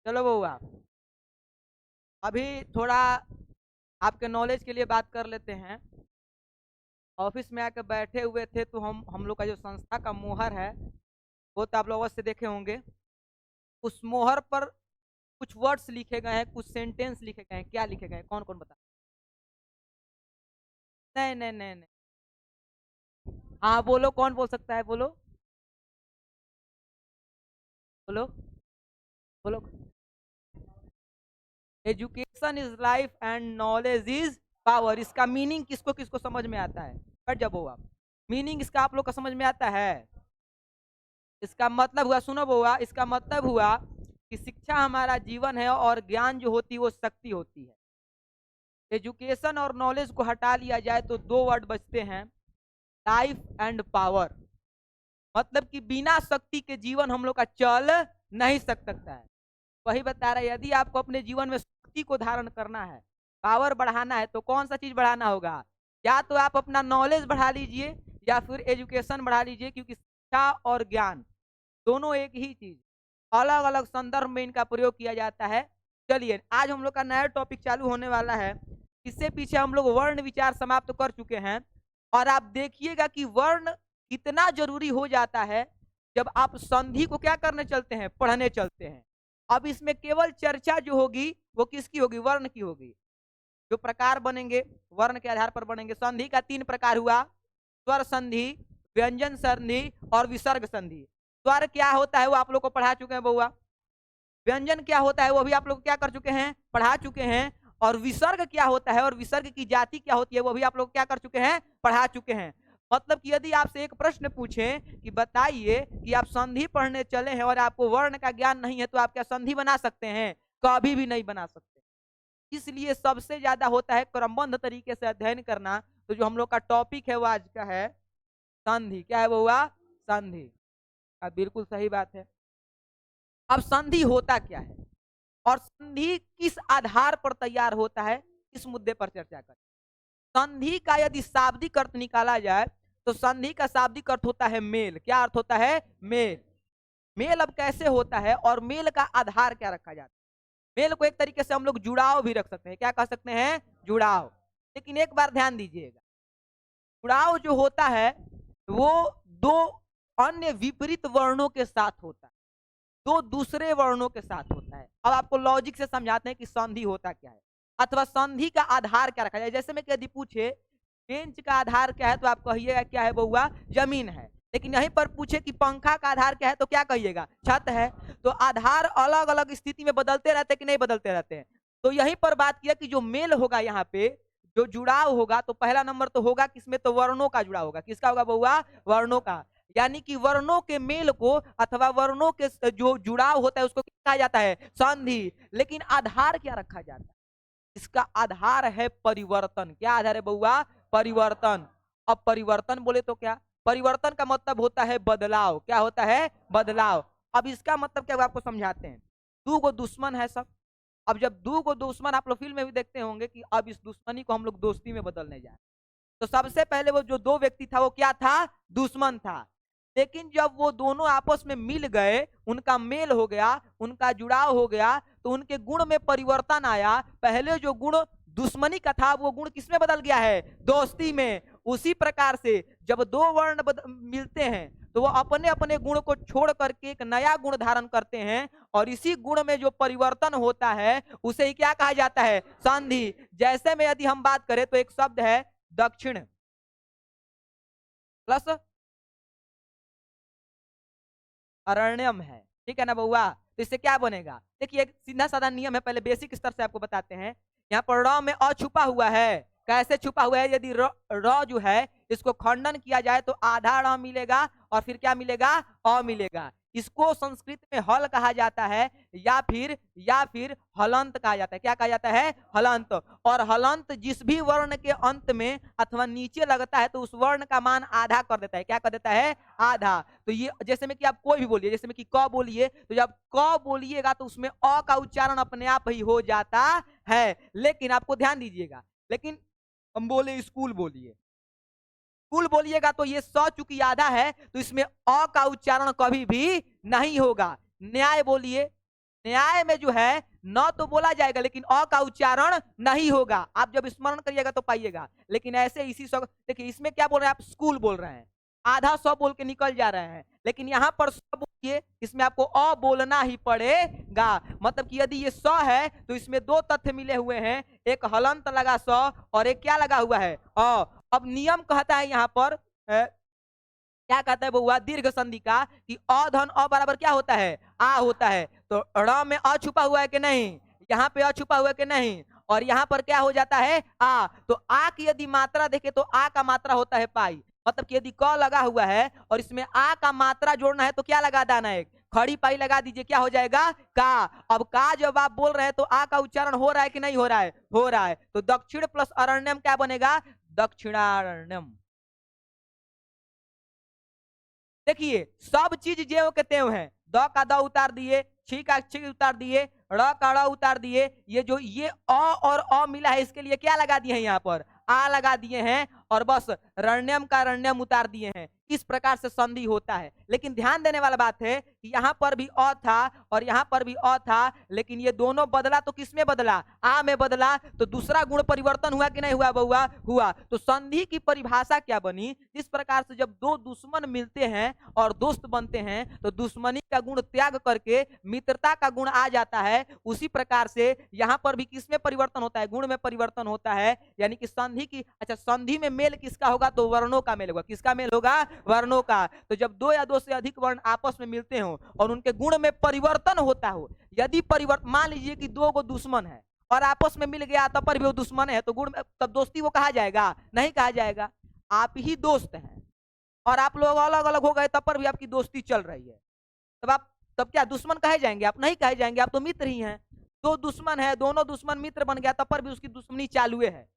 चलो बउआ, अभी थोड़ा आपके नॉलेज के लिए बात कर लेते हैं। ऑफिस में आकर बैठे हुए थे तो हम लोग का जो संस्था का मोहर है वो तो आप लोग अवश्य देखे होंगे। उस मोहर पर कुछ वर्ड्स लिखे गए हैं, कुछ सेंटेंस लिखे गए हैं। क्या लिखे गए हैं, कौन कौन बता? नहीं नहीं नहीं नहीं। हाँ बोलो, कौन बोल सकता है? बोलो बोलो बोलो। Education is life and knowledge is power. इसका मीनिंग किसको किसको समझ में आता है? बट जब हो आप, मीनिंग इसका आप लोग का समझ में आता है? इसका मतलब हुआ, सुनो बुआ, इसका मतलब हुआ कि शिक्षा हमारा जीवन है और ज्ञान जो होती है वो शक्ति होती है। एजुकेशन और नॉलेज को हटा लिया जाए तो दो वर्ड बचते हैं, लाइफ एंड पावर। मतलब कि बिना शक्ति के जीवन हम लोग का चल नहीं सकता है। वही बता रहा है, यदि आपको अपने जीवन में शक्ति को धारण करना है, पावर बढ़ाना है, तो कौन सा चीज बढ़ाना होगा? या तो आप अपना नॉलेज बढ़ा लीजिए या फिर एजुकेशन बढ़ा लीजिए, क्योंकि शिक्षा और ज्ञान दोनों एक ही चीज, अलग अलग संदर्भ में इनका प्रयोग किया जाता है। चलिए, आज हम लोग का नया टॉपिक चालू होने वाला है। इससे पीछे हम लोग वर्ण विचार समाप्त कर चुके हैं। और आप देखिएगा कि वर्ण कितना जरूरी हो जाता है जब आप संधि को क्या करने चलते हैं, पढ़ने चलते हैं। अब इसमें केवल चर्चा जो होगी वो किसकी होगी? वर्ण की होगी। जो प्रकार बनेंगे वर्ण के आधार पर बनेंगे। संधि का तीन प्रकार हुआ, स्वर संधि, व्यंजन संधि और विसर्ग संधि। स्वर क्या होता है वो आप लोग को पढ़ा चुके हैं बउआ। व्यंजन क्या होता है वो भी आप लोग क्या कर चुके हैं, पढ़ा चुके हैं। और विसर्ग क्या होता है और विसर्ग की जाति क्या होती है वो भी आप लोग क्या कर चुके हैं, पढ़ा चुके हैं। मतलब कि यदि आपसे एक प्रश्न पूछे कि बताइए कि आप संधि पढ़ने चले हैं और आपको वर्ण का ज्ञान नहीं है, तो आप क्या संधि बना सकते हैं? कभी भी नहीं बना सकते। इसलिए सबसे ज्यादा होता है क्रमबद्ध तरीके से अध्ययन करना। तो जो हम लोग का टॉपिक है वो आज का है संधि। क्या है वो हुआ? संधि। बिल्कुल सही बात है। अब संधि होता क्या है और संधि किस आधार पर तैयार होता है, इस मुद्दे पर चर्चा करें। संधि का यदि शाब्दिक अर्थ निकाला जाए तो संधि का शाब्दिक अर्थ होता है मेल। क्या अर्थ होता है? मेल। मेल अब कैसे होता है और मेल का आधार क्या रखा जाता है? मेल को एक तरीके से हम लोग जुड़ाव भी रख सकते हैं। क्या कह सकते हैं? जुड़ाव। लेकिन एक बार ध्यान दीजिएगा, जुड़ाव जो होता है वो दो अन्य विपरीत वर्णों के साथ होता है, दो दूसरे वर्णों के साथ होता है। अब आपको लॉजिक से समझाते हैं कि संधि होता क्या है अथवा संधि का आधार क्या रखा जाए। जैसे में यदि पूछे बेंच का आधार क्या है तो आप कहिएगा क्या है बउआ? जमीन है। लेकिन यहीं पर पूछे कि पंखा का आधार क्या है तो क्या कहिएगा? छत है। तो आधार अलग अलग स्थिति में बदलते रहते हैं कि नहीं बदलते रहते हैं? तो यहीं पर बात किया कि जो मेल होगा यहाँ पे, जो जुड़ाव होगा, तो पहला नंबर तो होगा किसमें? तो वर्णों का जुड़ाव होगा। किसका होगा बउआ? वर्णों का। यानी कि वर्णों के मेल को अथवा वर्णों के जो जुड़ाव होता है उसको क्या कहा जाता है? संधि। लेकिन आधार क्या रखा जाता है? इसका आधार है परिवर्तन। क्या आधार है बउआ? परिवर्तन। अब परिवर्तन बोले तो क्या? परिवर्तन का मतलब होता है बदलाव। क्या होता है? बदलाव। अब इसका मतलब क्या आपको समझाते हैं। दो गो दुश्मन है सब। अब जब दो गो दुश्मन, आप लोग फिल्म में भी देखते होंगे कि अब इस दुश्मनी को हम लोग दोस्ती में बदलने जाए, तो सबसे पहले वो जो दो व्यक्ति था वो क्या था? दुश्मन था। लेकिन जब वो दोनों आपस में मिल गए, उनका मेल हो गया, उनका जुड़ाव हो गया, तो उनके गुण में परिवर्तन आया। पहले जो गुण दुश्मनी का था वो गुण किसमें बदल गया है? दोस्ती में। उसी प्रकार से जब दो वर्ण मिलते हैं तो वो अपने अपने गुण को छोड़ करके एक नया गुण धारण करते हैं, और इसी गुण में जो परिवर्तन होता है उसे ही क्या कहा जाता है? संधि। जैसे में यदि हम बात करें तो एक शब्द है दक्षिण प्लस अरण्यम है। ठीक है ना बउआ? तो इससे क्या बनेगा? देखिए, एक सीधा साधा नियम है, पहले बेसिक स्तर से आपको बताते हैं। यहाँ पर र में अ छुपा हुआ है। कैसे छुपा हुआ है? यदि र जो है इसको खंडन किया जाए तो आधा र मिलेगा और फिर क्या मिलेगा? अ मिलेगा। इसको संस्कृत में हल कहा जाता है या फिर हलंत कहा जाता है। क्या कहा जाता है? हलंत। और हलंत जिस भी वर्ण के अंत में अथवा नीचे लगता है तो उस वर्ण का मान आधा कर देता है। क्या कर देता है? आधा। तो ये जैसे में कि आप कोई भी बोलिए, जैसे में कि क बोलिए, तो जब क बोलिएगा तो उसमें अ का उच्चारण अपने आप ही हो जाता है। लेकिन आपको ध्यान दीजिएगा, लेकिन हम बोले स्कूल बोलिए, स्कूल बोलिएगा तो ये स चूंकि आधा है तो इसमें अ का उच्चारण कभी भी नहीं होगा। न्याय बोलिए, न्याय में जो है न तो बोला जाएगा लेकिन अ का उच्चारण नहीं होगा। आप जब स्मरण करिएगा तो पाइएगा। लेकिन ऐसे इसी सब देखिए इसमें क्या बोल रहे हैं, आप स्कूल बोल रहे हैं, आधा स बोल के निकल जा रहे हैं, लेकिन यहाँ पर स बोलिए, इसमें आपको अ बोलना ही पड़ेगा। मतलब कि यदि ये स है तो इसमें दो तथ्य मिले हुए हैं, एक हलंत लगा स और एक क्या लगा हुआ है अ। अब नियम कहता है यहाँ पर क्या कहता है बउआ दीर्घ संधि का कि अ धन अ बराबर क्या होता है आ होता है। तो ड़ में अ छुपा हुआ है कि नहीं, यहाँ पे अ छुपा हुआ है कि नहीं, और यहाँ पर क्या हो जाता है आ। तो आ की यदि मात्रा देखे तो आ का मात्रा होता है पाई। मतलब कि यदि क लगा हुआ है और इसमें आ का मात्रा जोड़ना है तो क्या लगा देना है, खड़ी पाई लगा दीजिए, क्या हो जाएगा का। अब का जब आप बोल रहे हैं तो आ का उच्चारण हो रहा है कि नहीं हो रहा है, हो रहा है। तो दक्षिण प्लस अरण्यम क्या बनेगा, दक्षिणारण्यम। देखिए सब चीज ज्यों के त्यों है, द का द उतार दिए, छी का छी उतार दिए, ड़ का ड़ उतार दिए, ये जो ये अ और अ मिला है इसके लिए क्या लगा दिए हैं, यहाँ पर आ लगा दिए हैं, और बस रण्यम का रण्यम उतार दिए हैं। इस प्रकार से संधि होता है। लेकिन ध्यान देने वाला बात है कि यहाँ पर भी अ था और यहाँ पर भी अ था, लेकिन ये दोनों बदला तो किस में बदला, आ में बदला। तो दूसरा गुण परिवर्तन हुआ कि नहीं हुआ बउआ, हुआ। तो संधि की परिभाषा क्या बनी, इस प्रकार से जब दो दुश्मन मिलते हैं और दोस्त बनते हैं तो दुश्मनी का गुण त्याग करके मित्रता का गुण आ जाता है। उसी प्रकार से यहाँ पर भी किसमें परिवर्तन होता है, गुण में परिवर्तन होता है। यानी कि संधि की, अच्छा संधि में मेल किसका होगा, तो वर्णों का मेल होगा। किसका मेल होगा, वर्णों का। तो जब दो या दो से अधिक वर्ण आपस में मिलते हो और उनके गुण में परिवर्तन होता हो, यदि परिवर्तन, मान लीजिए कि दो गो दुश्मन है और आपस में मिल गया तब पर भी वो दुश्मन है, तो गुण में तब दोस्ती वो कहा जाएगा, नहीं कहा जाएगा। आप ही दोस्त हैं और आप लोग अलग अलग हो गए तब पर भी आपकी दोस्ती चल रही है, तब आप, तब क्या दुश्मन कहे जाएंगे, आप नहीं कहे जाएंगे, आप तो मित्र ही हैं। दो दुश्मन है, दोनों दुश्मन मित्र बन गया तब पर भी उसकी दुश्मनी चालू है।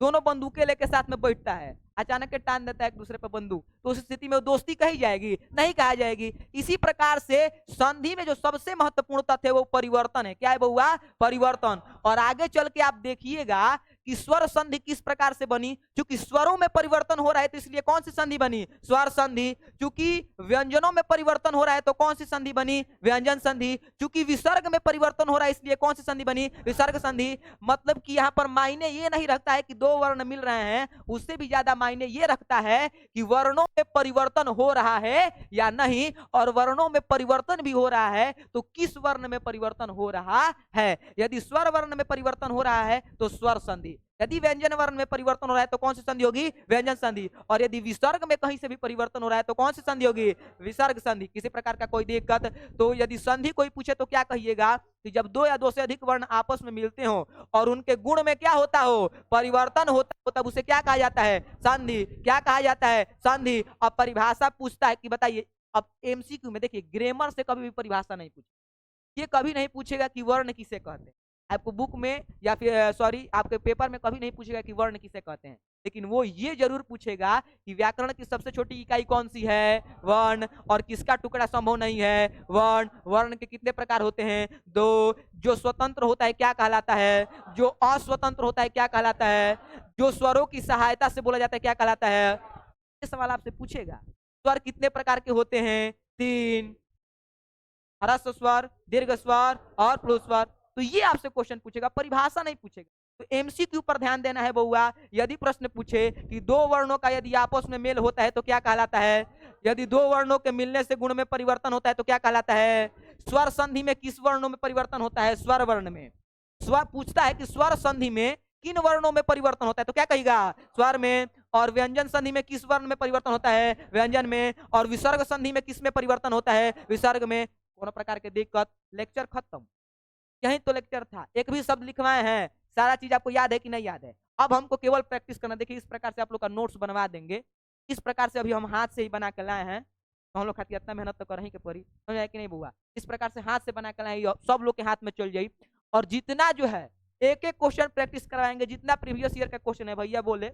दोनों बंदूकें लेके साथ में बैठता है, अचानक के टान देता है एक दूसरे पर बंदूक, तो उस स्थिति में वो दोस्ती कही जाएगी, नहीं कहा जाएगी। इसी प्रकार से संधि में जो सबसे महत्वपूर्ण तथ्य है वो परिवर्तन है। क्या है बउआ, परिवर्तन। और आगे चल के आप देखिएगा कि स्वर संधि किस प्रकार से बनी, क्योंकि स्वरों में परिवर्तन हो रहा है तो इसलिए कौन सी संधि बनी, स्वर संधि। क्योंकि व्यंजनों में परिवर्तन हो रहा है तो कौन सी संधि बनी, व्यंजन संधि। क्योंकि विसर्ग में परिवर्तन हो रहा है इसलिए कौन सी संधि बनी, विसर्ग संधि। मतलब कि यहाँ पर मायने ये नहीं रखता है कि दो वर्ण मिल रहे हैं, उससे भी ज्यादा मायने ये रखता है कि वर्णों में परिवर्तन हो रहा है या नहीं, और वर्णों में परिवर्तन भी हो रहा है तो किस वर्ण में परिवर्तन हो रहा है। यदि स्वर वर्ण में परिवर्तन हो रहा है तो स्वर संधि, यदि व्यंजन वर्ण में परिवर्तन हो रहा है तो कौन सी संधि होगी, व्यंजन संधि। और यदि विसर्ग में कहीं से भी परिवर्तन हो रहा है तो कौन सी संधि होगी, विसर्ग संधि। किसी प्रकार का कोई दिक्कत, तो यदि संधि कोई पूछे तो क्या कहिएगा कि जब दो या दो से अधिक वर्ण आपस में मिलते हो और उनके गुण में क्या होता हो, परिवर्तन होता हो, तब उसे क्या कहा जाता है, संधि। क्या कहा जाता है, संधि। अब परिभाषा पूछता है कि बताइए, अब एमसीक्यू में देखिए ग्रामर से कभी भी परिभाषा नहीं पूछे, ये कभी नहीं पूछेगा कि वर्ण किसे कहते हैं। आपको बुक में या फिर सॉरी आपके पेपर में कभी नहीं पूछेगा कि वर्ण किसे कहते हैं, लेकिन वो ये जरूर पूछेगा कि व्याकरण की सबसे छोटी इकाई कौन सी है, वर्ण। और किसका टुकड़ा संभव नहीं है, वर्ण। वर्ण के कितने प्रकार होते हैं, दो। जो स्वतंत्र होता है क्या कहलाता है, जो अस्वतंत्र होता है क्या कहलाता है, जो स्वरों की सहायता से बोला जाता है क्या कहलाता है। ये सवाल आपसे पूछेगा। स्वर कितने प्रकार के होते हैं, तीन, ह्रस्व स्वर, दीर्घ स्वर और प्लुत स्वर। तो ये आपसे क्वेश्चन पूछेगा, परिभाषा नहीं पूछेगा। तो एमसीक्यू पर ध्यान देना है बउआ। यदि प्रश्न पूछे कि दो वर्णों का यदि आपस में मेल होता है तो क्या कहलाता है, यदि दो वर्णों के मिलने से गुण में परिवर्तन होता है तो क्या कहलाता है। स्वर संधि में किस वर्णों में परिवर्तन होता है, स्वर वर्ण में। स्वर पूछता है कि स्वर संधि में किन वर्णों में परिवर्तन होता है तो क्या कहेगा, स्वर में। और व्यंजन संधि में किस वर्ण में परिवर्तन होता है, व्यंजन में। और विसर्ग संधि में किस में परिवर्तन होता है, विसर्ग में। कोनो प्रकार के दिक्कत, लेक्चर खत्म। यही तो लेक्चर था, एक भी शब्द लिखवाए हैं, सारा चीज आपको याद है कि नहीं याद है। अब हमको केवल प्रैक्टिस करना। देखिए इस प्रकार से आप लोग का नोट्स बनवा देंगे। इस प्रकार से अभी हम हाथ से ही बना के लाए हैं, तो हम लोग खातिर इतना मेहनत तो कर ही के पड़ी, समझ आया कि नहीं बुआ। इस प्रकार से हाथ से बना के लाए, सब लोग के हाथ में चल जाई। और जितना जो है एक एक क्वेश्चन प्रैक्टिस करवाएंगे, जितना प्रीवियस ईयर का क्वेश्चन है भैया बोले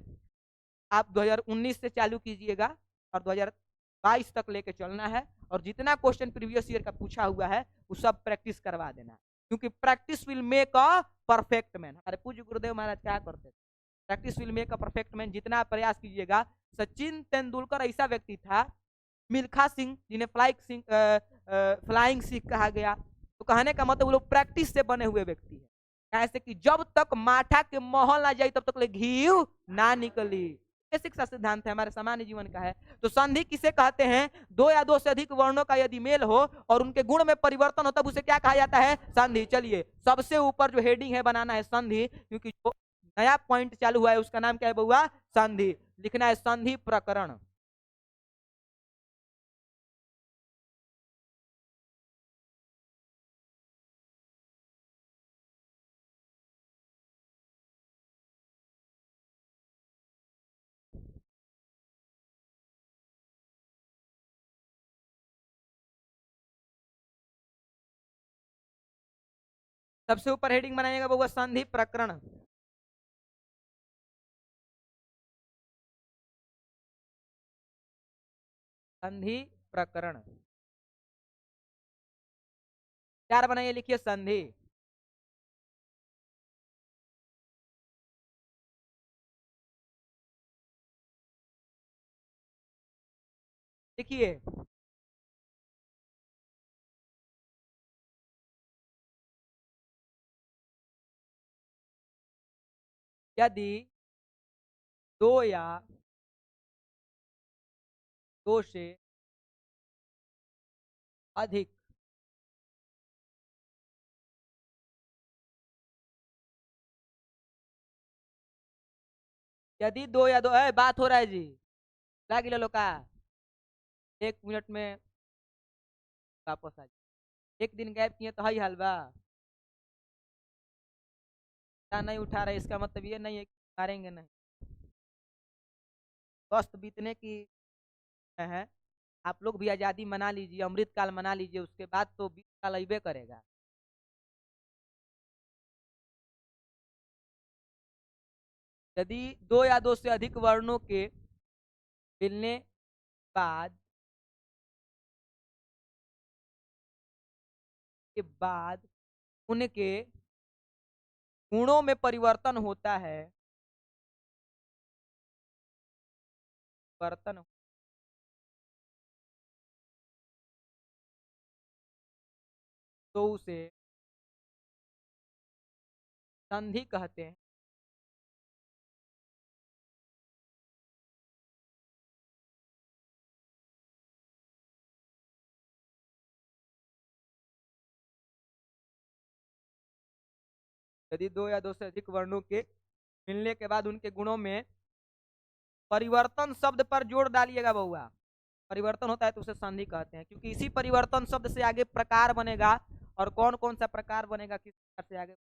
आप 2019 से चालू कीजिएगा और 2022 तक लेके चलना है। और जितना क्वेश्चन प्रीवियस ईयर का पूछा हुआ है वो सब प्रैक्टिस करवा देना है, क्योंकि practice will make a perfect man. अरे पूज्य गुरुदेव महाराज क्या करते, practice will make a perfect man. जितना प्रयास कीजिएगा। सचिन तेंदुलकर ऐसा व्यक्ति था, मिल्खा सिंह जिन्हें फ्लाइंग सिंह कहा गया, तो कहने का मतलब वो लोग प्रैक्टिस से बने हुए व्यक्ति है। कैसे कि जब तक माठा के महल ना जाए तब तक ले घी ना निकली। बेसिक सा सिद्धांत है, हमारे सामान्य जीवन का है। तो संधि किसे कहते हैं? दो या दो से अधिक वर्णों का यदि मेल हो और उनके गुण में परिवर्तन हो तब उसे क्या कहा जाता है? संधि। चलिए सबसे ऊपर जो हेडिंग है बनाना है संधि, क्योंकि जो नया पॉइंट चालू हुआ है उसका नाम क्या है बउआ? संधि। लिखना है संधि प्रकरण। सबसे ऊपर हेडिंग बनाइएगा बउआ संधि प्रकरण। संधि प्रकरण चार बनाइए, लिखिए संधि। लिखिए यदि दो या दो से अधिक यदि दो या दो है, बात हो रहा है जी, लागी लो का 1 मिनट में वापस आ जाए। एक दिन गैप किए तो हई हाल बा, नहीं उठा रहे इसका मतलब ये नहीं है कि मारेंगे नहीं। वक्त बीतने की है, आप लोग भी आजादी मना लीजिए, अमृत काल मना लीजिए, उसके बाद तो 20 साल अबे करेगा। यदि दो या दो से अधिक वर्णों के मिलने बाद उनके गुणों में परिवर्तन होता है, परिवर्तन तो उसे संधि कहते हैं। यदि दो या दो से अधिक वर्णों के मिलने के बाद उनके गुणों में परिवर्तन शब्द पर जोर डालिएगा बउआ। परिवर्तन होता है तो उसे संधि कहते हैं, क्योंकि इसी परिवर्तन शब्द से आगे प्रकार बनेगा। और कौन कौन सा प्रकार बनेगा, किस प्रकार से आगे?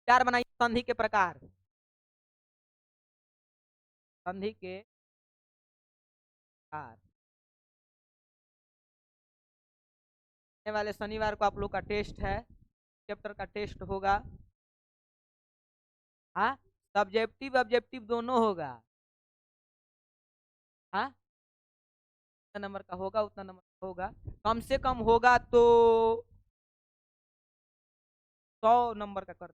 चार बनाइए संधि के प्रकार। संधि के प्रकार आने वाले शनिवार को आप लोग का टेस्ट है, चैप्टर का टेस्ट होगा। हाँ, सब्जेक्टिव ऑब्जेक्टिव दोनों होगा। हाँ, जितना नंबर का होगा उतना नंबर का होगा, कम से कम होगा तो 100 नंबर का कर,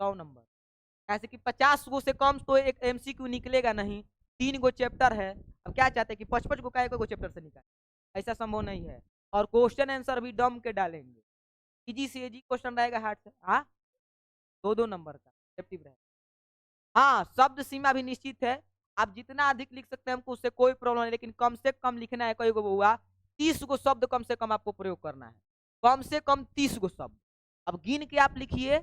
100 नंबर। ऐसे कि 50 गो से कम तो एक एमसीक्यू निकलेगा नहीं। 3 गो चैप्टर है, अब क्या चाहते हैं कि 55 को काय को चैप्टर से निकाले? ऐसा संभव नहीं है। और क्वेश्चन आंसर भी डम के डालेंगे, इजी से इजी क्वेश्चन रहेगा, हार्ड से। हाँ, 2-2 नंबर का ऑब्जेक्टिव रहेगा। हाँ, शब्द सीमा भी निश्चित है, आप जितना अधिक लिख सकते हैं हमको उससे कोई प्रॉब्लम नहीं, लेकिन कम से कम लिखना है। कई गो हुआ 30 गो शब्द कम से कम आपको प्रयोग करना है, कम से कम 30 गो शब्द। अब गिन के आप लिखिए,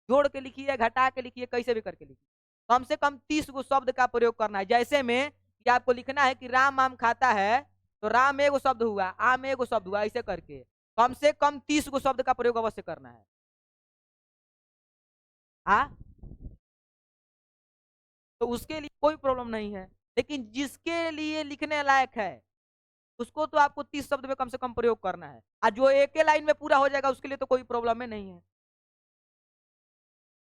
जोड़ के लिखिए, घटा के लिखिए, कैसे भी करके लिखिए, कम से कम 30 गो शब्द का प्रयोग करना है। जैसे में कि आपको लिखना है कि राम आम खाता है, तो राम एगो शब्द हुआ, आम एगो शब्द हुआ, ऐसे करके कम से कम 30 गो शब्द का प्रयोग अवश्य करना है। हाँ, तो उसके लिए कोई प्रॉब्लम नहीं है, लेकिन जिसके लिए लिखने लायक है उसको तो आपको 30 शब्द में कम से कम प्रयोग करना है। और जो एक लाइन में पूरा हो जाएगा उसके लिए तो कोई प्रॉब्लम ही नहीं है।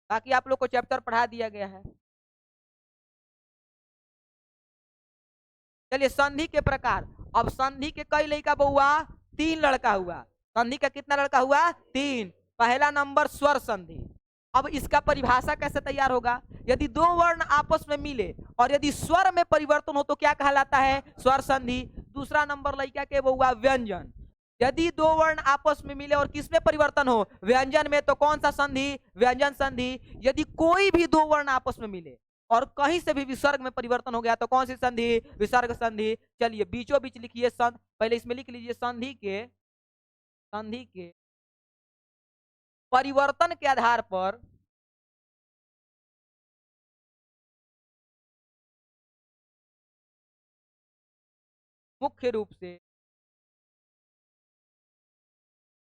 बाकी आप लोग को चैप्टर पढ़ा दिया गया है। चलिए संधि के प्रकार। अब संधि के कई लड़का हुआ, 3 लड़का हुआ। संधि का कितना लड़का हुआ? 3। पहला नंबर स्वर संधि। अब इसका परिभाषा कैसे तैयार होगा? यदि दो वर्ण आपस में मिले और यदि स्वर में परिवर्तन हो तो क्या कहलाता है? स्वर संधि। दूसरा नंबर लड़का के वो हुआ व्यंजन। यदि दो वर्ण आपस में मिले और किसमें परिवर्तन हो? व्यंजन में, तो कौन सा संधि? व्यंजन संधि। यदि कोई भी दो वर्ण आपस में मिले और कहीं से भी विसर्ग में परिवर्तन हो गया तो कौन सी संधि? विसर्ग संधि। चलिए बीचों बीच लिखिए पहले इसमें लिख लीजिए संधि के परिवर्तन के आधार पर मुख्य रूप से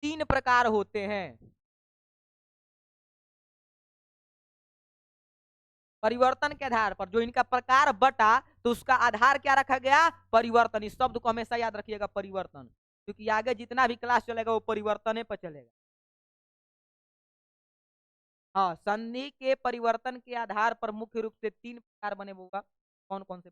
3 प्रकार होते हैं। परिवर्तन के आधार पर जो इनका प्रकार बटा तो उसका आधार क्या रखा गया? परिवर्तन। इस शब्द को हमेशा याद रखिएगा, परिवर्तन, क्योंकि आगे जितना भी क्लास चलेगा वो परिवर्तन पर चलेगा। हाँ, संधि के परिवर्तन के आधार पर मुख्य रूप से 3 प्रकार बने होगा। कौन कौन से?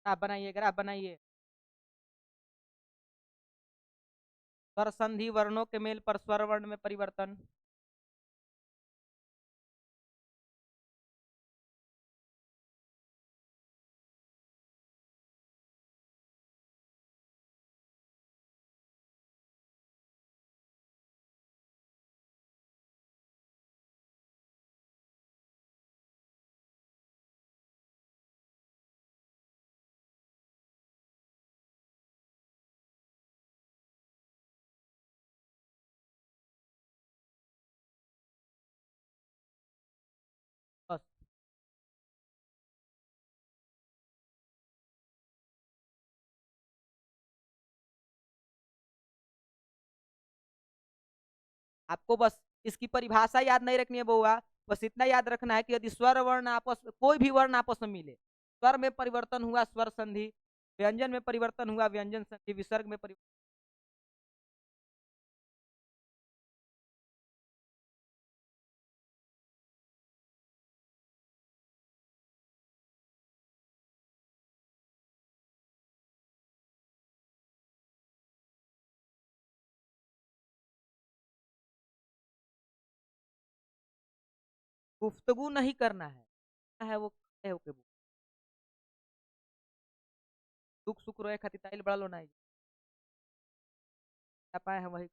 ग्राफ बनाइए, ग्राफ बनाइए। स्वर संधि वर्णों के मेल पर स्वर वर्ण में परिवर्तन। बस। आपको बस इसकी परिभाषा याद नहीं रखनी है बउआ, बस इतना याद रखना है कि यदि स्वर वर्ण आपस में, कोई भी वर्ण आपस में मिले, स्वर में परिवर्तन हुआ स्वर संधि, व्यंजन में परिवर्तन हुआ व्यंजन संधि, विसर्ग में परिवर्तन। गुफ्तगू नहीं करना है वो है ओके वो दुख सुख रोए खातिर ताइल बड़ा लो नहीं क्या पाए हैं वही।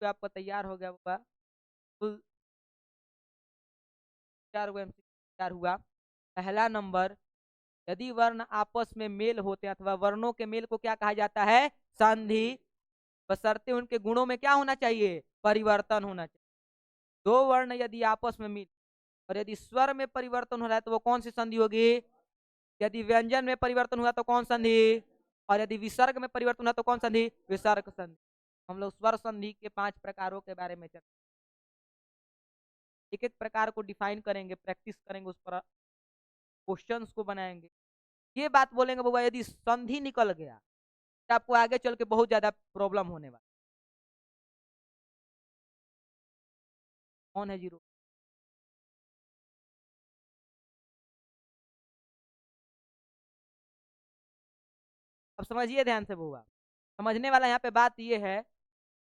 तो आपका तैयार हो गया होगा, कुल 4 गो MCQ तैयार हुआ। पहला नंबर, यदि वर्ण आपस में मेल होते हैं अथवा वर्णों के मेल को क्या कहा जाता है? संधि। बशर्ते उनके गुणों में क्या होना चाहिए? परिवर्तन होना चाहिए। दो वर्ण यदि आपस में मिल और यदि स्वर में परिवर्तन हो रहा है तो वो कौन सी संधि होगी? यदि व्यंजन में परिवर्तन हुआ तो कौन संधि? और यदि विसर्ग में परिवर्तन हुआ तो कौन संधि? विसर्ग संधि। हम लोग स्वर संधि के 5 प्रकारों के बारे में चर्चा, एक एक प्रकार को डिफाइन करेंगे, प्रैक्टिस करेंगे, उस पर क्वेश्चंस को बनाएंगे। ये बात बोलेंगे बाबा, यदि संधि निकल गया तो आपको आगे चल के बहुत ज्यादा प्रॉब्लम होने वाला। कौन है जीरो? अब समझिए ध्यान से बुआ, समझने वाला यहाँ पे बात ये है,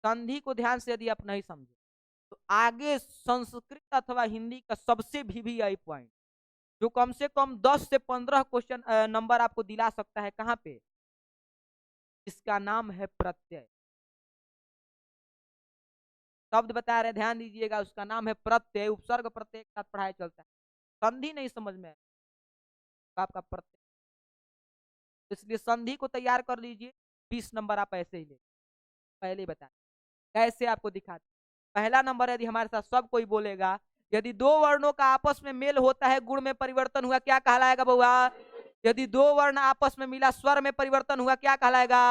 संधि को ध्यान से यदि आप नहीं समझे तो आगे संस्कृत अथवा हिंदी का सबसे VVI पॉइंट जो कम से कम 10 से 15 क्वेश्चन नंबर आपको दिला सकता है, कहाँ पे? इसका नाम है प्रत्यय। शब्द बता रहे, ध्यान दीजिएगा, उसका नाम है प्रत्यय। उपसर्ग प्रत्यय के साथ पढ़ाई चलता है। संधि नहीं समझ में आए तो आपका प्रत्यय, इसलिए संधि को तैयार कर लीजिए। 20 नंबर आप ऐसे ही ले, पहले बता कैसे आपको दिखाते। पहला नंबर, यदि हमारे साथ सब कोई बोलेगा, यदि दो वर्णों का आपस में मेल होता है, गुण में परिवर्तन हुआ, क्या कहलाएगा बउआ? यदि दो वर्ण आपस में मिला, स्वर में परिवर्तन हुआ, क्या कहलाएगा?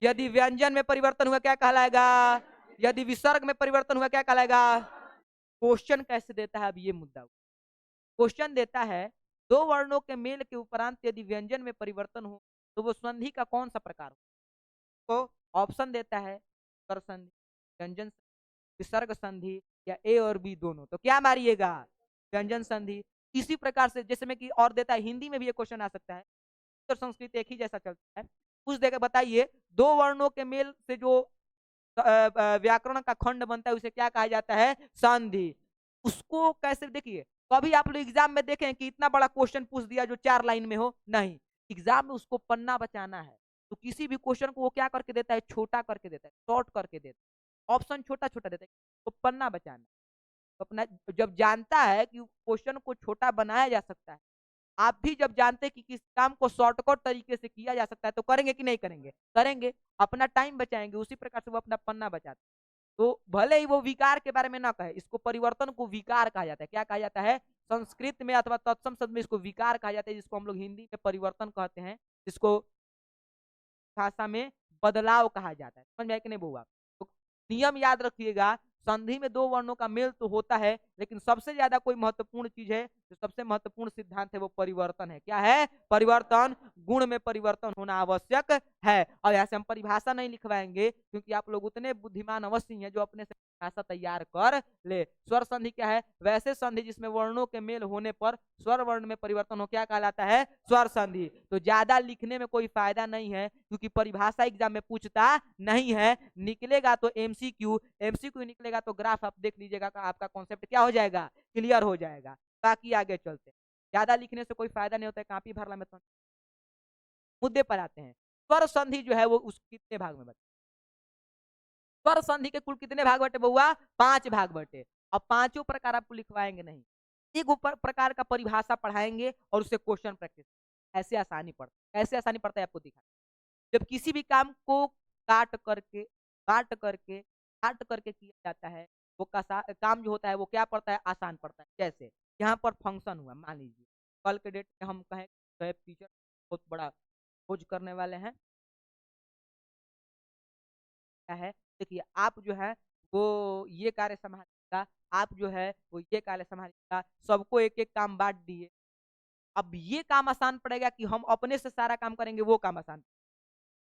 यदि व्यंजन में परिवर्तन हुआ, क्या कहलाएगा? यदि विसर्ग में परिवर्तन हुआ, क्या कहलाएगा? क्वेश्चन कैसे देता है, अब ये मुद्दा। क्वेश्चन देता है, दो वर्णों के मेल के उपरांत यदि व्यंजन में परिवर्तन हो तो वो संधि का कौन सा प्रकार हो? तो ऑप्शन देता है, स्वर संधि, व्यंजन संधि, विसर्ग संधि, या ए और बी दोनों। तो क्या मारिएगा? व्यंजन संधि। इसी प्रकार से जैसे में कि और देता है, हिंदी में भी ये क्वेश्चन आ सकता है, तो संस्कृत एक ही जैसा चलता है। कुछ देकर बताइए, दो वर्णों के मेल से जो व्याकरण का खंड बनता है उसे क्या कहा जाता है? संधि। उसको कैसे देखिए, कभी आप लोग एग्जाम में देखें कि इतना बड़ा क्वेश्चन पूछ दिया जो 4 लाइन में हो, नहीं। एग्जाम में उसको पन्ना बचाना है, तो किसी भी क्वेश्चन को वो क्या करके देता है? छोटा करके देता है, शॉर्ट करके देता है, ऑप्शन छोटा छोटा देता है, तो पन्ना बचाना। तो अपना जब जानता है कि क्वेश्चन को छोटा बनाया जा सकता है, आप भी जब जानते हैं कि किस काम को शॉर्टकट तरीके से किया जा सकता है, तो करेंगे कि नहीं करेंगे? करेंगे, अपना टाइम बचाएंगे। उसी प्रकार से वो अपना पन्ना बचाते हैं। तो भले ही वो विकार के बारे में ना कहे, इसको परिवर्तन को विकार कहा जाता है। क्या कहा जाता है? संस्कृत में अथवा तत्सम शब्द में इसको विकार कहा जाता है, जिसको हम लोग हिंदी में परिवर्तन कहते हैं, जिसको भाषा में बदलाव कहा जाता है। समझ में आया कि नहीं बुआ? तो नियम याद रखिएगा, संधि में दो वर्णों का मेल तो होता है, लेकिन सबसे ज्यादा कोई महत्वपूर्ण चीज है, जो सबसे महत्वपूर्ण सिद्धांत है, वो परिवर्तन है। क्या है? परिवर्तन। गुण में परिवर्तन होना आवश्यक है। और यहाँ से हम परिभाषा नहीं लिखवाएंगे, क्योंकि आप लोग उतने बुद्धिमान अवश्य हैं जो अपने से परिभाषा तैयार कर ले। स्वर संधि क्या है? वैसे संधि जिसमें वर्णों के मेल होने पर स्वर वर्ण में परिवर्तन हो, क्या कहलाता है? स्वर संधि। तो ज्यादा लिखने में कोई फायदा नहीं है, क्योंकि परिभाषा एग्जाम में पूछता नहीं है। निकलेगा तो एमसीक्यू, एमसीक्यू निकलेगा तो ग्राफ आप देख लीजिएगा, आपका कॉन्सेप्ट क्या हो जाएगा? क्लियर हो जाएगा। बाकी आगे चलते हैं, ज्यादा लिखने से कोई फायदा नहीं होता है, कापी भरला में। तो मुद्दे पर आते हैं, स्वर संधि जो है वो उस कितने भाग में बटे? स्वर संधि के कुल कितने भाग बटे बउआ? 5 भाग बटे। अब पांचों प्रकार आपको लिखवाएंगे नहीं, एक ऊपर प्रकार का परिभाषा पढ़ाएंगे और उससे क्वेश्चन प्रैक्टिस। ऐसे आसानी पड़ता है, ऐसे आसानी पड़ता है आपको दिखा। जब किसी भी काम को काट करके, काट करके, काट करके किया जाता है, वो काम जो होता है वो क्या पड़ता है? आसान पड़ता है। जैसे यहाँ पर फंक्शन हुआ, मान लीजिए कल के डेट में हम कहें टीचर बहुत बड़ा खोज करने वाले हैं, क्या है? देखिए, आप जो है वो ये कार्य संभालिएगा, आप जो है वो ये कार्य संभालिएगा, सबको एक एक काम बांट दिए। अब ये काम आसान पड़ेगा कि हम अपने से सारा काम करेंगे, वो काम आसान?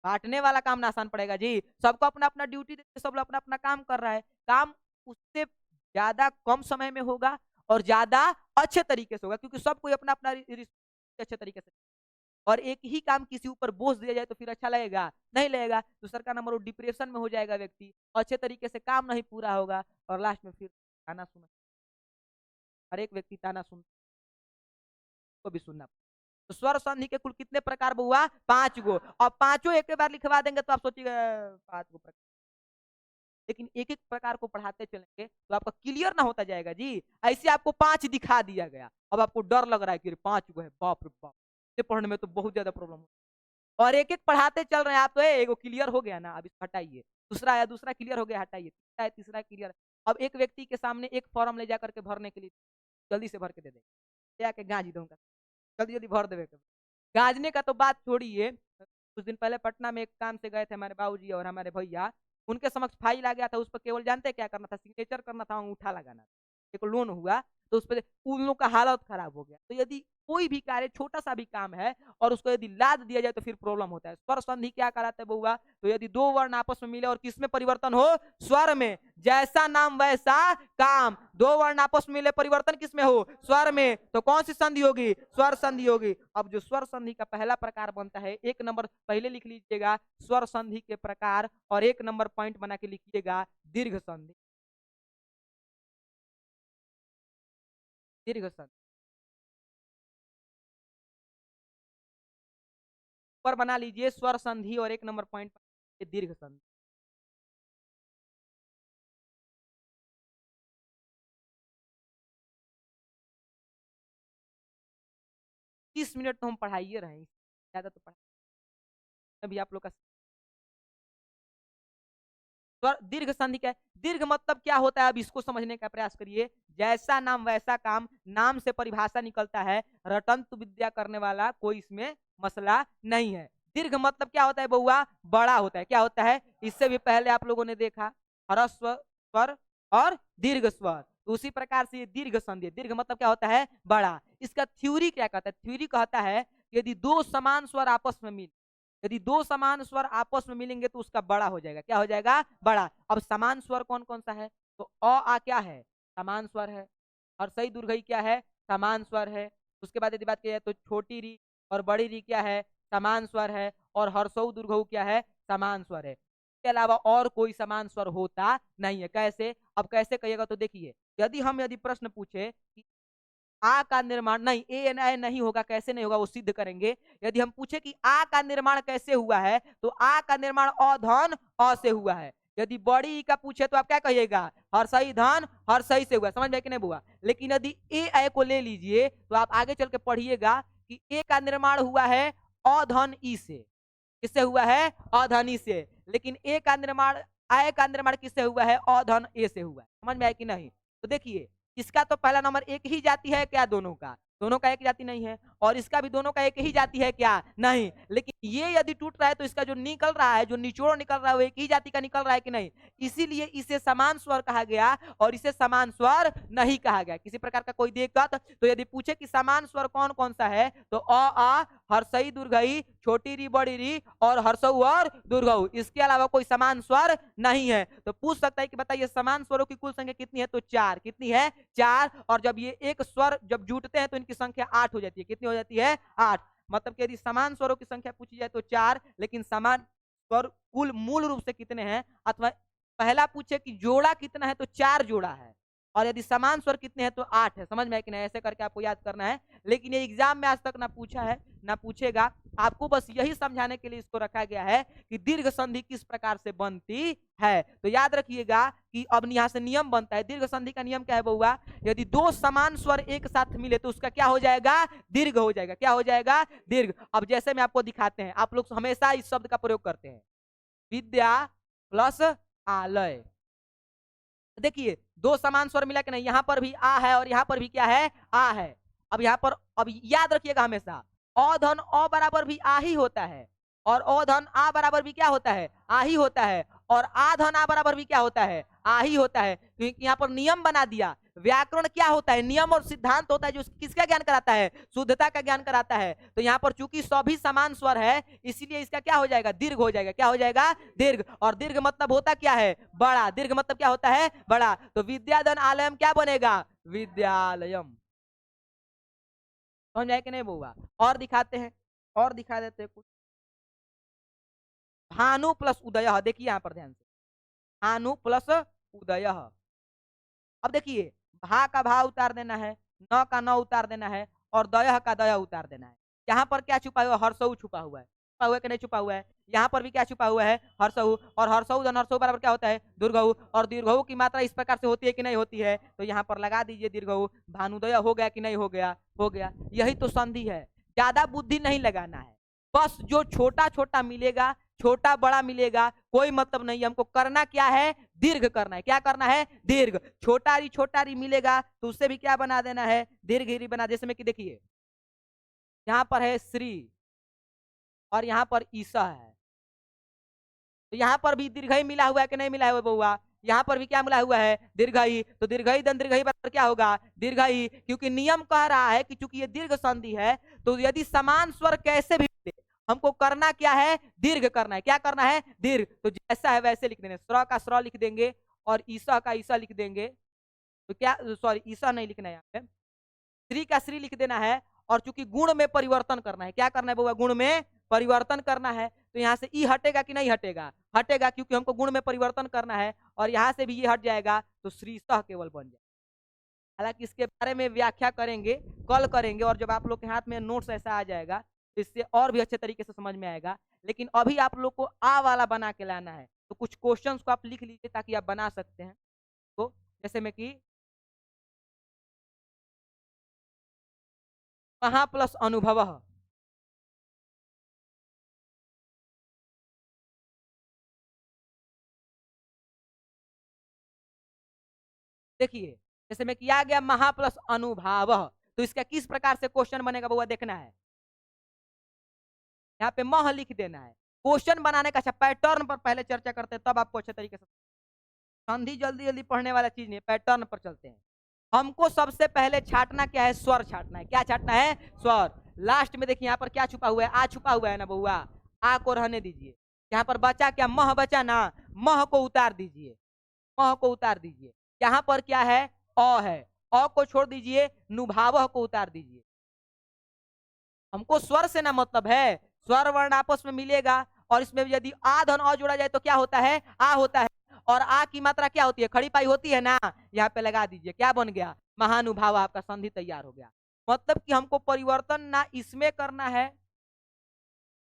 बांटने वाला काम ना आसान पड़ेगा जी। सबको अपना अपना ड्यूटी देते, सब लोग अपना अपना काम कर रहा है, काम उससे ज्यादा कम समय में होगा और ज्यादा अच्छे तरीके से होगा, क्योंकि सब कोई अपना अपना अच्छे तरीके से। और एक ही काम किसी ऊपर बोझ दिया जाए तो फिर अच्छा लगेगा? नहीं लगेगा। दूसरा का नंबर, वो डिप्रेशन में हो जाएगा व्यक्ति, अच्छे तरीके से काम नहीं पूरा होगा, और लास्ट में फिर ताना सुना। हर एक व्यक्ति ताना सुन को भी सुनना। तो स्वर संधि के कुल कितने प्रकार हुआ? 5 गो। और पांचों एक बार लिखवा देंगे तो आप सोचिएगा 5 गो प्रकार, लेकिन एक एक प्रकार को पढ़ाते चलेंगे तो आपका क्लियर ना होता जाएगा जी। ऐसे आपको 5 दिखा दिया गया, अब आपको डर लग रहा है कि 5 गो है, बाप रे बाप, ये पढ़ने में तो बहुत ज्यादा प्रॉब्लम हो। और एक एक पढ़ाते चल रहे हैं आप, तो एगो क्लियर हो गया ना, अब इसको हटाइए। दूसरा आया, दूसरा क्लियर हो गया, हटाइए। तीसरा है, तीसरा क्लियर। अब एक व्यक्ति के सामने एक फॉर्म ले जाकर के भरने के लिए, जल्दी से भर के दे देंगे, के गांज दूंगा, जल्दी जल्दी भर देवे। गांजने का तो बात छोड़िए, कुछ दिन पहले पटना में एक काम से गए थे हमारे बाबूजी और हमारे भैया, उनके समक्ष फाइल आ गया था, उस पर केवल जानते हैं क्या करना था? सिग्नेचर करना था, अंगूठा लगाना था। एक लोन हुआ, तो उस पर उन लोग का हालत खराब हो गया। तो यदि कोई भी कार्य, छोटा सा भी काम है, और उसको यदि लाद दिया जाए तो फिर प्रॉब्लम होता है। स्वर संधि क्या कराता है बउआ? तो यदि दो वर्ण आपस में मिले और किसमें परिवर्तन हो? स्वर में। जैसा नाम वैसा काम, दो वर्ण आपस में मिले, परिवर्तन किसमें हो? स्वर में। तो कौन सी संधि होगी? स्वर संधि होगी। अब जो स्वर संधि का पहला प्रकार बनता है, एक नंबर पहले लिख लीजिएगा, स्वर संधि के प्रकार, और एक नंबर पॉइंट बना के लिखिएगा, दीर्घ संधि। दीर्घ संधि पर बना लीजिए, स्वर संधि, और एक नंबर पॉइंट दीर्घ संधि। 30 मिनट तो हम पढ़ाइए रहे हैं, ज्यादा तो पढ़ा अभी आप लोग का। दीर्घ संधि क्या है? दीर्घ मतलब क्या होता है, अब इसको समझने का प्रयास करिए। जैसा नाम वैसा काम, नाम से परिभाषा निकलता है, रटंत विद्या करने वाला कोई इसमें मसला नहीं है। दीर्घ मतलब क्या होता है बउआ? बड़ा होता है। क्या होता है? इससे भी पहले आप लोगों ने देखा ह्रस्व स्वर और दीर्घ स्वर, तो उसी प्रकार से ये दीर्घ संधि। दीर्घ मतलब क्या होता है? बड़ा। इसका थ्योरी क्या कहता है? थ्योरी कहता है यदि दो समान स्वर आपस में मिले, यदि दो समान स्वर आपस में मिलेंगे तो उसका बड़ा हो जाएगा। क्या हो जाएगा? बड़ा। अब समान स्वर कौन कौन सा है? तो अ आ क्या है? समान स्वर है। और सही दुर्घई क्या है? समान स्वर है। उसके बाद यदि बात की जाए तो छोटी री और बड़ी री क्या है? समान स्वर है। और हर्षऊ दुर्घऊ क्या है? समान स्वर है। इसके अलावा और कोई समान स्वर होता नहीं है। कैसे? अब कैसे कहिएगा तो देखिए, यदि प्रश्न पूछे कि आ का निर्माण, नहीं ए एन आई नहीं होगा, कैसे नहीं होगा वो सिद्ध करेंगे। यदि हम पूछे कि आ का निर्माण कैसे हुआ है, तो आ का निर्माण अधन अ से हुआ है। यदि बड़ी ई का पूछे तो आप क्या कहिएगा? हर्षई धन हर्षई से हुआ। समझ में कि नहीं बुआ? लेकिन यदि ए आई को ले लीजिए तो आप आगे चल के पढ़िएगा कि ए का निर्माण हुआ है अधन ई से। किससे हुआ है? अधन ई से। लेकिन ए का निर्माण, आय का निर्माण किससे हुआ है? अधन ए से हुआ है। समझ में आया कि नहीं? तो देखिए, इसका तो पहला नंबर एक ही जाति है क्या? दोनों का? दोनों का एक जाति नहीं है। और इसका भी दोनों का एक ही जाति है क्या? नहीं। लेकिन ये यदि टूट रहा है तो इसका जो निकल रहा है, जो निचोड़ निकल रहा है, वो एक ही जाति का निकल रहा है कि नहीं? इसीलिए इसे समान स्वर कहा गया और इसे समान स्वर नहीं कहा गया। किसी प्रकार का कोई दिक्कत? तो यदि पूछे कि समान स्वर कौन कौन सा है, तो अ आ, हर्षई दुर्घई, छोटी री बड़ी री और हर्षऊ और दुर्घऊ। इसके अलावा कोई समान स्वर नहीं है। तो पूछ सकता है कि बताइए समान स्वरों की कुल संख्या कितनी है? तो 4। कितनी है? 4। और जब ये एक स्वर जब जुटते हैं तो इनकी संख्या 8 हो जाती है। कितनी हो जाती है? 8। मतलब कि यदि समान स्वरों की संख्या पूछी जाए तो 4, लेकिन समान स्वर कुल मूल रूप से कितने हैं, अथवा पहला पूछे कि जोड़ा कितना है तो 4 जोड़ा है। और यदि समान स्वर कितने हैं तो 8 है। समझ में है कि नहीं? ऐसे करके आपको याद करना है। लेकिन ये एग्जाम में आज तक ना पूछा है ना पूछेगा। आपको बस यही समझाने के लिए इसको रखा गया है कि दीर्घ संधि किस प्रकार से बनती है। तो याद रखिएगा कि अब यहां से नियम बनता है। दीर्घ संधि का नियम क्या है बउआ? यदि दो समान स्वर एक साथ मिले तो उसका क्या हो जाएगा? दीर्घ हो जाएगा। क्या हो जाएगा? दीर्घ। अब जैसे मैं आपको दिखाते हैं, आप लोग हमेशा इस शब्द का प्रयोग करते हैं, विद्या प्लस आलय। देखिए, दो समान स्वर मिला कि नहीं? यहां पर भी आ है और यहां पर भी क्या है? आ है। अब यहां पर, अब याद रखिएगा हमेशा, अधन अ बराबर भी आ ही होता है, और अधन आ बराबर भी क्या होता है? आ ही होता है। और आधन आ बराबर भी क्या होता है? आ ही होता है। क्योंकि यहाँ पर नियम बना दिया। व्याकरण क्या होता है? नियम और सिद्धांत होता है जो किसका ज्ञान कराता है? शुद्धता का ज्ञान कराता है। तो यहाँ पर चूंकि सभी समान स्वर है, इसीलिए इसका क्या हो जाएगा? दीर्घ हो जाएगा। क्या हो जाएगा? दीर्घ। और दीर्घ मतलब होता क्या है? बड़ा। दीर्घ मतलब क्या होता है? बड़ा। तो विद्याधन आलयम क्या बनेगा? विद्यालयम। समझ आए कि नहीं बउआ? और दिखाते हैं, और दिखा देते हैं कुछ। भानु प्लस उदय, देखिए यहां पर ध्यान से, भानु प्लस उदय। अब देखिए, भा का भा उतार देना है, न का न उतार देना है, और दया का दया उतार देना है। यहाँ पर क्या छुपा हुआ? हर्षऊ छुपा हुआ है। छुपा हुआ है कि नहीं छुपा हुआ है? यहाँ पर भी क्या छुपा हुआ है? हर्षऊ। और हर्षऊ धन हर्षऊ बराबर क्या होता है? दीर्घऊ। और दीर्घऊ की मात्रा इस प्रकार से होती है कि नहीं होती है? तो यहाँ पर लगा दीजिए दीर्घऊ। भानुदय हो गया कि नहीं हो गया? हो गया। यही तो संधि है। ज्यादा बुद्धि नहीं लगाना है। बस जो छोटा छोटा मिलेगा, छोटा बड़ा मिलेगा, कोई मतलब नहीं। हमको करना क्या है? दीर्घ करना है। क्या करना है? दीर्घ। छोटा री मिलेगा तो उससे भी क्या बना देना है? दीर्घ री बना। जैसे में कि देखिए, यहाँ पर है श्री और यहाँ पर ईसा है, तो यहाँ पर भी दीर्घई मिला हुआ है कि नहीं मिला हुआ बउआ? यहाँ पर भी क्या मिला हुआ है? दीर्घई। तो दीर्घई दन दीर्घई बराबर क्या होगा? दीर्घई। क्योंकि नियम कह रहा है कि चूंकि ये दीर्घ संधि है, तो यदि समान स्वर कैसे भी मिले, हमको करना क्या है? दीर्घ करना है। क्या करना है? दीर्घ। तो जैसा है वैसे लिख देंगे। स्र का स्र लिख देंगे और ईसा का ईसा लिख देंगे। तो क्या, सॉरी ईसा नहीं लिखना है यहाँ पे, श्री का श्री लिख देना है। और चूंकि गुण में परिवर्तन करना है, क्या करना है बउआ? गुण में परिवर्तन करना है। तो यहाँ से ई हटेगा कि नहीं हटेगा? हटेगा, क्योंकि हमको गुण में परिवर्तन करना है। और यहाँ से भी ये हट जाएगा तो श्री सह केवल बन जाएगा। हालांकि इसके बारे में व्याख्या करेंगे, कल करेंगे, और जब आप लोग के हाथ में नोट्स ऐसा आ जाएगा तो इससे और भी अच्छे तरीके से समझ में आएगा। लेकिन अभी आप लोग को आ वाला बना के लाना है। तो कुछ क्वेश्चंस को आप लिख लीजिए ताकि आप बना सकते हैं। तो जैसे में कि महा प्लस अनुभव। देखिए जैसे में किया गया महा प्लस अनुभाव, तो इसका किस प्रकार से क्वेश्चन बनेगा बउआ देखना है। यहाँ पे मह लिख देना है। क्वेश्चन बनाने का अच्छा पैटर्न पर पहले चर्चा करते हैं, तब आपको अच्छे तरीके से। संधि जल्दी जल्दी पढ़ने वाला चीज नहीं, पैटर्न पर चलते हैं। हमको सबसे पहले छाटना क्या है, स्वर छाटना है। क्या छाटना है, स्वर। लास्ट में देखिए यहाँ पर क्या छुपा हुआ है, आ छुपा हुआ है ना बउआ, आ को रहने दीजिए। यहाँ पर बचा क्या, मह बचा ना, मह को उतार दीजिए, मह को उतार दीजिए। यहाँ पर क्या है, अ है, अ को छोड़ दीजिए, नुभावह को उतार दीजिए। हमको स्वर से ना मतलब है, स्वर वर्ण आपस में मिलेगा, और इसमें यदि आ धन अ जोड़ा जाए तो क्या होता है, आ होता है। और आ की मात्रा क्या होती है, खड़ी पाई होती है ना, यहाँ पे लगा दीजिए, क्या बन गया, महानुभाव। आपका संधि तैयार हो गया। मतलब कि हमको परिवर्तन ना इसमें करना है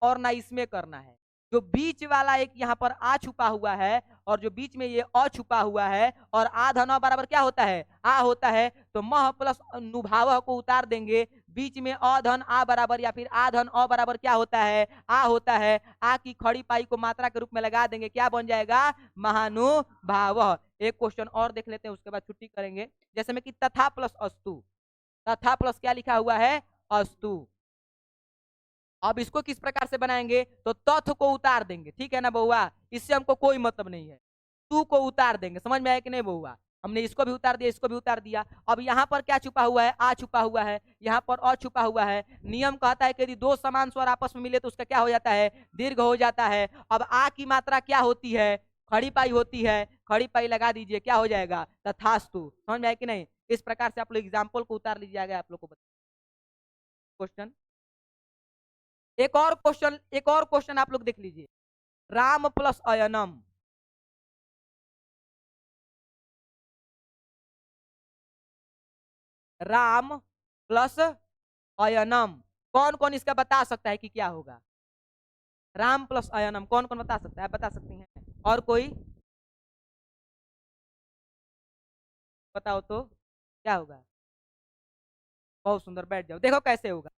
और ना इसमें करना है। जो बीच वाला एक यहाँ पर आ छुपा हुआ है, और जो बीच में ये अ छुपा हुआ है, और आ धन अ बराबर क्या होता है, आ होता है, तो मह प्लस नुभाव को उतार देंगे। बीच में अ धन आ बराबर या फिर आ धन अ बराबर क्या होता है, आ होता है। आ की खड़ी पाई को मात्रा के रूप में लगा देंगे, क्या बन जाएगा, महानुभाव। एक क्वेश्चन और देख लेते हैं, उसके बाद छुट्टी करेंगे। जैसे में कि तथा प्लस अस्तु, तथा प्लस क्या लिखा हुआ है, अस्तु। अब इसको किस प्रकार से बनाएंगे, तो तथ को उतार देंगे, ठीक है ना बउआ, इससे हमको कोई मतलब नहीं है। तू को उतार देंगे, समझ में आया कि नहीं बउआ। हमने इसको भी उतार दिया, इसको भी उतार दिया। अब यहाँ पर क्या छुपा हुआ है, आ छुपा हुआ है, यहाँ पर अ छुपा हुआ है। नियम कहता है कि यदि दो समान स्वर आपस में मिले तो उसका क्या हो जाता है, दीर्घ हो जाता है। अब आ की मात्रा क्या होती है, खड़ी पाई होती है, खड़ी पाई लगा दीजिए, क्या हो जाएगा, तथास्तु। समझ में आया कि नहीं। इस प्रकार से आप लोग एग्जाम्पल को उतार लीजिएगा, आप लोग को क्वेश्चन। एक और क्वेश्चन आप लोग देख लीजिए। राम प्लस अयनम, राम प्लस अयनम, कौन कौन इसका बता सकता है कि क्या होगा। राम प्लस अयनम कौन कौन बता सकता है, बता सकती हैं, और कोई बताओ तो क्या होगा। बहुत सुंदर, बैठ जाओ, देखो कैसे होगा।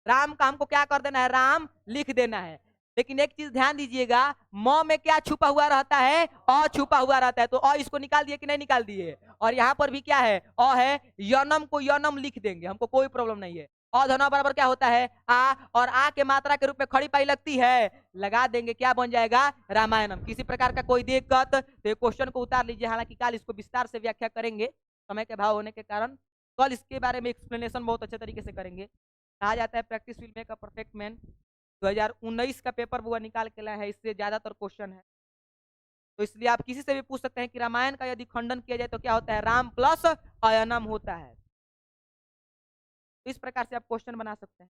राम का हमको क्या कर देना है, राम लिख देना है। लेकिन एक चीज ध्यान दीजिएगा, म में क्या छुपा हुआ रहता है, अ छुपा हुआ रहता है। तो अ इसको निकाल दिए कि नहीं निकाल दिए, और यहाँ पर भी क्या है, अ है, यनम को यनम लिख देंगे, हमको कोई प्रॉब्लम नहीं है। अ धना बराबर क्या होता है, आ, और आ के मात्रा के रूप में खड़ी पाई लगती है, लगा देंगे, क्या बन जाएगा, रामायणम। किसी प्रकार का कोई दिक्कत तो क्वेश्चन को उतार लीजिए। हालांकि कल इसको विस्तार से व्याख्या करेंगे, समय के अभाव होने के कारण कल इसके बारे में एक्सप्लेनेशन बहुत अच्छे तरीके से करेंगे। कहा जाता है practice will make a perfect man. 2019 का पेपर वो निकाल के लाए हैं, इससे ज्यादातर क्वेश्चन है। तो इसलिए आप किसी से भी पूछ सकते हैं कि रामायण का यदि खंडन किया जाए तो क्या होता है, राम प्लस अयनम होता है। तो इस प्रकार से आप क्वेश्चन बना सकते हैं।